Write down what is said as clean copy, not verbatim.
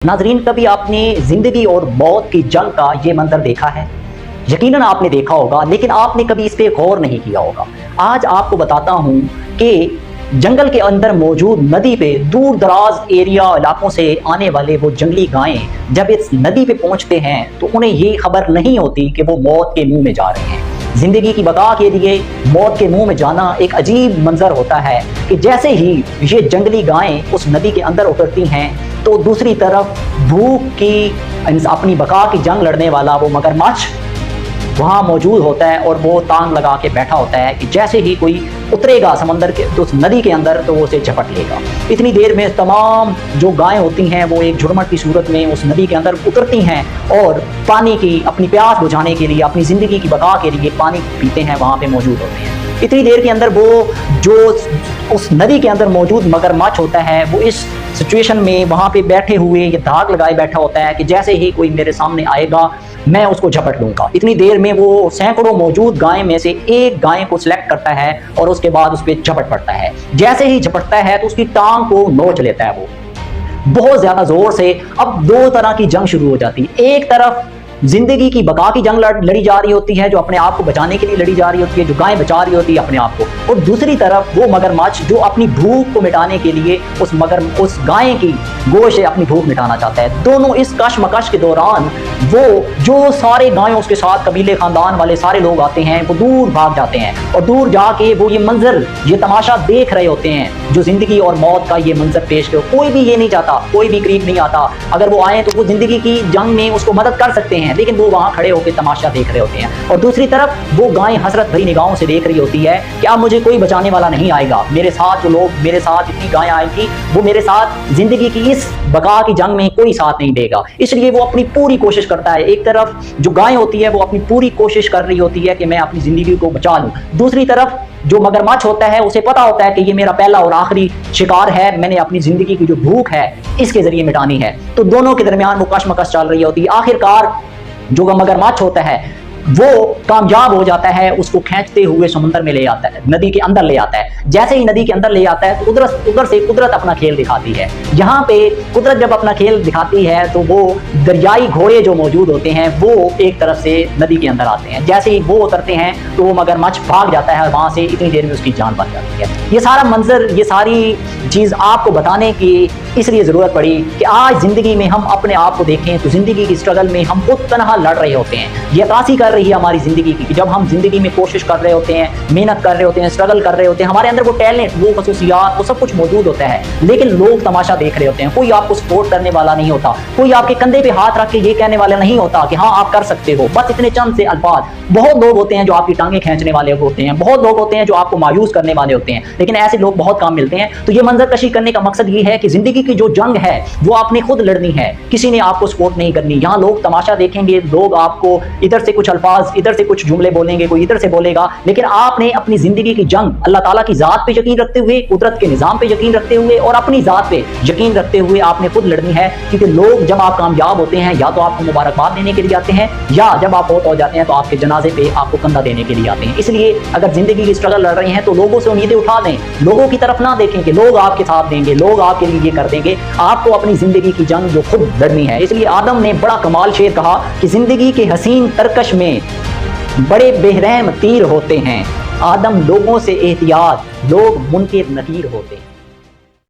नाजरीन, कभी आपने जिंदगी और मौत की जंग का ये मंजर देखा है? यकीनन आपने देखा होगा, लेकिन आपने कभी इस पे गौर नहीं किया होगा। आज आपको बताता हूँ कि जंगल के अंदर मौजूद नदी पे दूर दराज एरिया इलाकों से आने वाले वो जंगली गायें जब इस नदी पे पहुंचते हैं तो उन्हें ये खबर नहीं होती कि वो मौत के मुंह में जा रहे हैं। जिंदगी की बका के लिए मौत के मुंह में जाना एक अजीब मंजर होता है कि जैसे ही ये जंगली गायें उस नदी के अंदर उतरती हैं तो दूसरी तरफ भूख की अपनी बका की जंग लड़ने वाला वो मगरमच्छ वहाँ मौजूद होता है और वो तांग लगा के बैठा होता है कि जैसे ही कोई उतरेगा समंदर के तो उस नदी के अंदर तो वो उसे झपट लेगा। इतनी देर में तमाम जो गायें होती हैं वो एक झुरमुट की सूरत में उस नदी के अंदर उतरती हैं और पानी की अपनी प्यास बुझाने के लिए, अपनी ज़िंदगी की बका के लिए पानी पीते हैं, वहाँ पे मौजूद होते हैं। इतनी देर के अंदर वो जो उस नदी के अंदर मौजूद मगरमच्छ होता है वो इस सिचुएशन में वहाँ पे बैठे हुए ये धाक लगाए बैठा होता है कि जैसे ही कोई मेरे सामने आएगा मैं उसको झपट लूँगा। इतनी देर में वो सैकड़ों मौजूद गाय में से एक गाय को सिलेक्ट करता है और उसके बाद उस पर झपट पड़ता है। जैसे ही झपटता है तो उसकी टांग को नोच लेता है वो बहुत ज़्यादा ज़ोर से। अब दो तरह की जंग शुरू हो जाती है। एक तरफ जिंदगी की बका की जंग लड़ी जा रही होती है, जो अपने आप को बचाने के लिए लड़ी जा रही होती है, जो गाय बचा रही होती है अपने आप को, और दूसरी तरफ वो मगरमच्छ जो अपनी भूख को मिटाने के लिए उस गाय की गोश्त से अपनी भूख मिटाना चाहता है। दोनों इस कशमकश के दौरान वो जो सारे गायों उसके साथ कबीले खानदान वाले सारे लोग आते हैं वो दूर भाग जाते हैं और दूर जाके वो ये मंजर ये तमाशा देख रहे होते हैं जो जिंदगी और मौत का ये मंजर पेश कर। कोई भी ये नहीं चाहता, कोई भी करीब नहीं आता। अगर वो आए तो वो जिंदगी की जंग में उसको मदद कर सकते हैं, लेकिन वो वहां खड़े होकर तमाशा देख रहे होते हैं। और दूसरी तरफ वो गाय हसरत भरी निगाहों से देख रही होती है कि अब मुझे कोई बचाने वाला नहीं आएगा। मेरे साथ जो लोग मेरे साथ इतनी गायें आई थी वो मेरे साथ जिंदगी की इस बका की जंग में कोई साथ नहीं देगा। इसलिए वो अपनी पूरी कोशिश करता है। एक तरफ जो गाय होती है वो अपनी पूरी कोशिश कर रही होती है कि मैं अपनी जिंदगी को बचा लूं। दूसरी तरफ जो मगरमच्छ होता है उसे पता होता है कि ये मेरा पहला और आखिरी शिकार है, मैंने अपनी जिंदगी की जो भूख है इसके जरिए मिटानी है। तो दोनों के दरमियान वो कशमकश चल रही होती है। आखिरकार जो मगरमच्छ होता है वो कामयाब हो जाता है, उसको खींचते हुए समुद्र में ले आता है, नदी के अंदर ले आता है। जैसे ही नदी के अंदर ले आता है तो उधर से कुदरत अपना खेल दिखाती है। यहाँ पे कुदरत जब अपना खेल दिखाती है तो वो दरियाई घोड़े जो मौजूद होते हैं वो एक तरफ से नदी के अंदर आते हैं। जैसे ही वो उतरते हैं तो वो मगरमच्छ भाग जाता है और वहाँ से इतनी देर में उसकी जान बच जाती है। ये सारा मंजर, ये सारी चीज़ आपको बताने की इसलिए ज़रूरत पड़ी कि आज ज़िंदगी में हम अपने आप को देखें तो ज़िंदगी की स्ट्रगल में हम खुद तनहा लड़ रहे होते हैं। ये अक्कासी कर रही है हमारी ज़िंदगी की कि जब हम ज़िंदगी में कोशिश कर रहे होते हैं, मेहनत कर रहे होते हैं, स्ट्रगल कर रहे होते हैं, हमारे अंदर वो टैलेंट, वो खसूसियात, वो सब कुछ मौजूद होता है, लेकिन लोग तमाशा देख रहे होते हैं। कोई आपको सपोर्ट करने वाला नहीं होता, कोई आपके कंधे पे हाथ रख के ये कहने वाला नहीं होता कि हाँ आप कर सकते हो। बस इतने चंद से अल्फाज। बहुत लोग होते हैं जो आपकी टांगें खींचने वाले होते हैं, बहुत लोग होते हैं जो आपको मायूस करने वाले होते हैं, लेकिन ऐसे लोग बहुत कम मिलते हैं। तो ये मंजर कशी करने का मकसद ये है कि ज़िंदगी की जो जंग है वो आपने खुद लड़नी है, किसी ने आपको सपोर्ट नहीं करनी। यहाँ लोग तमाशा देखेंगे, लोग आपको इधर से कुछ अल्फाज, इधर से कुछ जुमले बोलेंगे, कोई इधर से बोलेगा, लेकिन आपने अपनी जिंदगी की जंग अल्लाह ताला की जात पे यकीन रखते हुए, कुदरत के निजाम पे यकीन रखते हुए और अपनी जात पे यकीन रखते हुए आपने खुद लड़नी है। क्योंकि लोग जब आप कामयाब होते हैं या तो आपको मुबारकबाद देने के लिए आते हैं या जब आप बहुत हो जाते हैं तो आपके जनाजे पे आपको कंधा देने के लिए आते हैं। इसलिए अगर जिंदगी की स्ट्रगल लड़ रहे हैं तो लोगों से उम्मीदें उठा दें, लोगों की तरफ ना देखें कि लोग आपके साथ देंगे, लोग आपके लिए ये कर देंगे। आपको अपनी जिंदगी की जंग जो खुद लड़नी है। इसलिए आदम ने बड़ा कमाल शेर कहा कि जिंदगी के हसीन तरकश में बड़े बेरहम तीर होते हैं। आदम लोगों से एहतियात, लोग मुनकिर नकीर होते हैं।